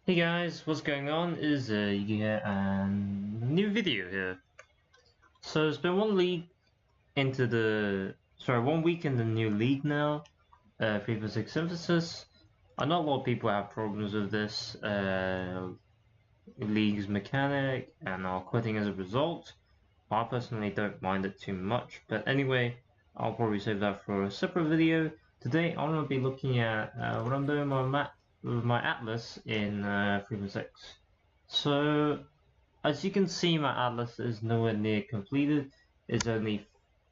Hey guys, what's going on? Is yeah, new video here. So it's been 1 week in the new league now. FIFA 6 Synthesis. I know a lot of people have problems with this league's mechanic and are quitting as a result. I personally don't mind it too much, but anyway, I'll probably save that for a separate video. Today I'm going to be looking at what I'm doing with my Atlas in FIFA 6. So, as you can see, my Atlas is nowhere near completed. It's only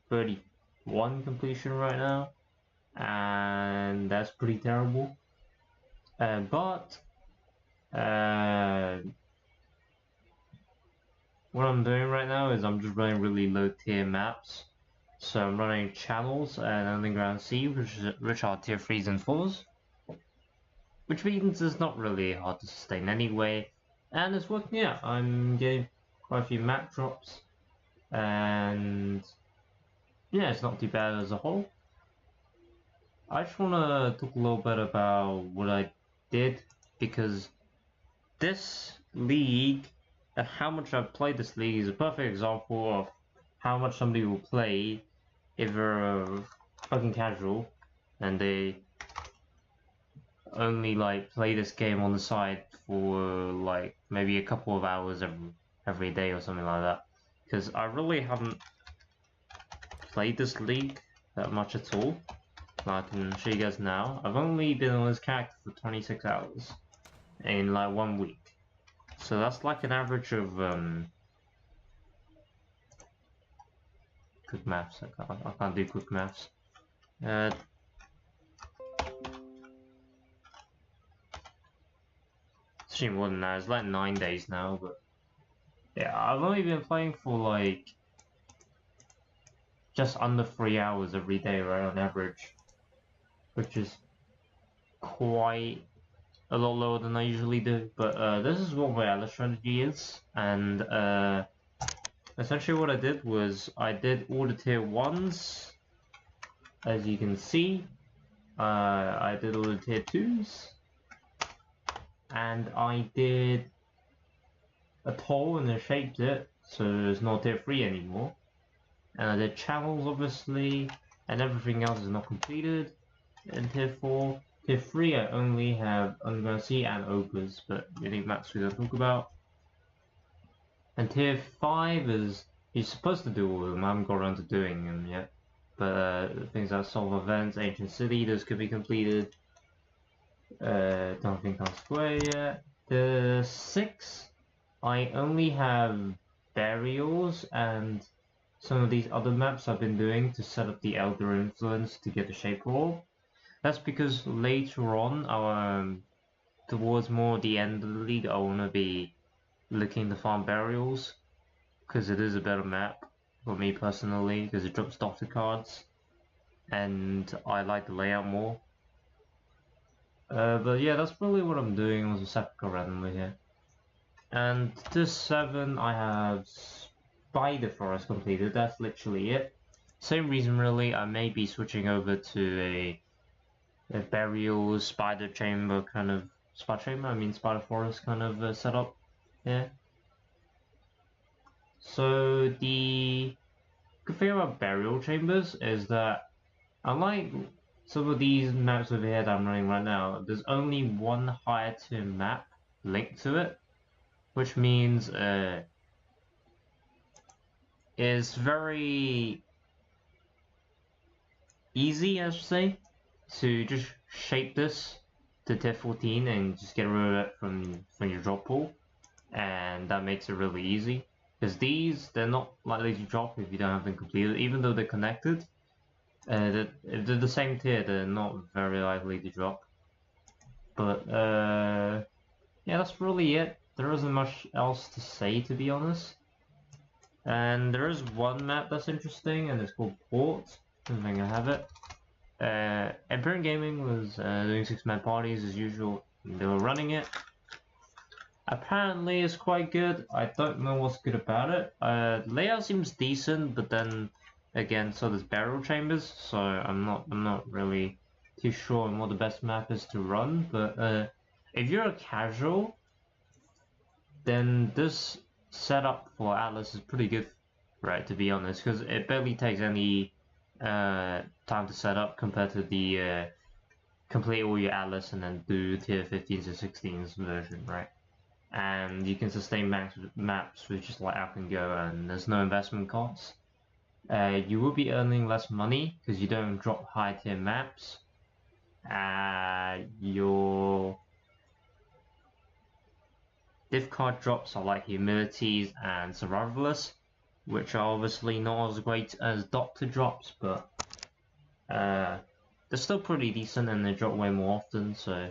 31 completion right now, and that's pretty terrible. But what I'm doing right now is I'm just running really low tier maps. So I'm running channels and underground sea, which are tier 3s and 4s. Which means it's not really hard to sustain anyway. And it's working out. I'm getting quite a few map drops. And yeah, it's not too bad as a whole. I just want to talk a little bit about what I did. Because this league and how much I've played this league is a perfect example of how much somebody will play if they're fucking casual and they only like play this game on the side for like maybe a couple of hours every day or something like that. Because I really haven't played this league that much at all. I can show you guys now. I've only been on this character for 26 hours in like 1 week. So that's like an average of quick maths. I can't do quick maths. Actually more than that, it's like 9 days now, but yeah, I've only been playing for like just under 3 hours every day, right, on average, which is quite a lot lower than I usually do. But this is what my other strategy is, and essentially what I did was I did all the tier 1s, as you can see. I did all the tier 2s, and I did a toll and I shaped it so it's not tier 3 anymore. And I did channels obviously, and everything else is not completed. In tier 4, tier 3 I only have Underground Sea and Ogres, but really maps we don't talk about. And tier 5 is, you're supposed to do all of them, I haven't got around to doing them yet. But things like Solve Events, Ancient City, those could be completed. Don't think I'll square yet. The 6, I only have Burials and some of these other maps I've been doing to set up the Elder Influence to get the Shape Orb. That's because later on, towards more the end of the league, I want to be looking to farm Burials, because it is a better map for me personally, because it drops doctor cards, and I like the layout more. But yeah, that's probably what I'm doing on the Sepulchre randomly here. And this 7, I have Spider Forest completed, that's literally it. Same reason really, I may be switching over to a Burial Spider Chamber kind of, Spider Forest kind of setup here. So the good thing about Burial Chambers is that, unlike some of these maps over here that I'm running right now, there's only one higher tier map linked to it, which means it's very easy, I should say, to just shape this to tier 14 and just get rid of it from your drop pool, and that makes it really easy. Because these, they're not likely to drop if you don't have them completed, even though they're connected. If they're the same tier, they're not very likely to drop. But yeah, that's really it. There isn't much else to say, to be honest. And there is one map that's interesting, and it's called Port. I don't think I have it. Empyrean Gaming was doing 6-man parties as usual. They were running it. Apparently, it's quite good. I don't know what's good about it. The layout seems decent, but then again, so there's barrel chambers. So I'm not really too sure on what the best map is to run. But if you're a casual then this setup for Atlas is pretty good, right, to be honest, because it barely takes any time to set up compared to the complete all your Atlas and then do tier 15s or 16s version, right? And you can sustain maps with just like App and Go, and there's no investment costs. You will be earning less money because you don't drop high tier maps. Your diff card drops are like Humilities and Survivalists, which are obviously not as great as Doctor drops, but they're still pretty decent and they drop way more often, so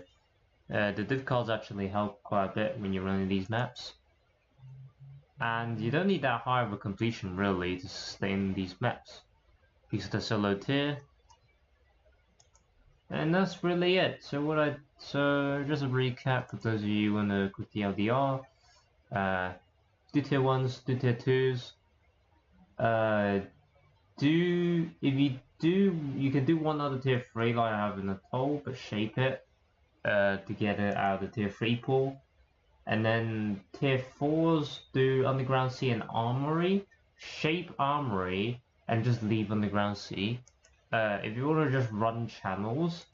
the diff cards actually help quite a bit when you're running these maps. And you don't need that high of a completion really to sustain these maps, because they're so low tier. And that's really it. So just a recap for those of you who want to quit the LDR. Do tier 1s, do tier 2s. You can do one other tier 3 like I have in the toll, but shape it to get it out of the tier 3 pool. And then tier 4s do Underground Sea and Armory. Shape Armory and just leave Underground Sea. If you want to just run channels,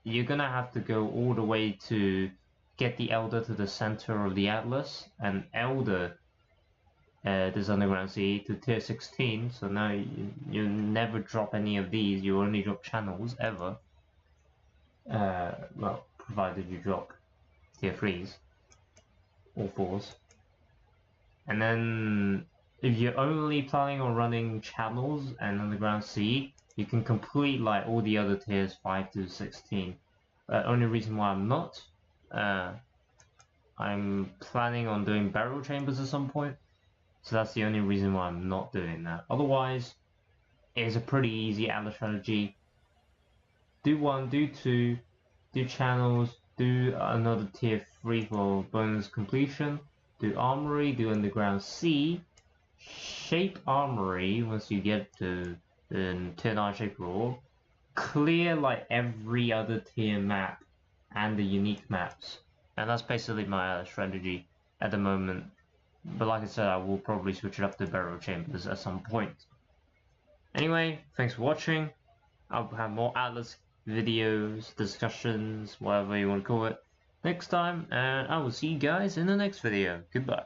you're gonna have to go all the way to get the Elder to the center of the Atlas, and Elder this Underground Sea to tier 16, so now you never drop any of these, you only drop channels, ever. Well, provided you drop tier 3s, or 4s. And then, if you're only planning on running channels and Underground Sea, you can complete like all the other tiers 5 to 16. Only reason why I'm not, I'm planning on doing barrel chambers at some point, so that's the only reason why I'm not doing that. Otherwise, it's a pretty easy Atlas strategy. Do 1, do 2, do channels, do another tier 3 for bonus completion, do Armory, do Underground Sea, shape Armory once you get to tier 9 shape raw, clear like every other tier map and the unique maps, and that's basically my strategy at the moment. But like I said, I will probably switch it up to barrel chambers at some point. Anyway, thanks for watching. I'll have more Atlas videos, discussions, whatever you want to call it, next time, and I will see you guys in the next video. Goodbye.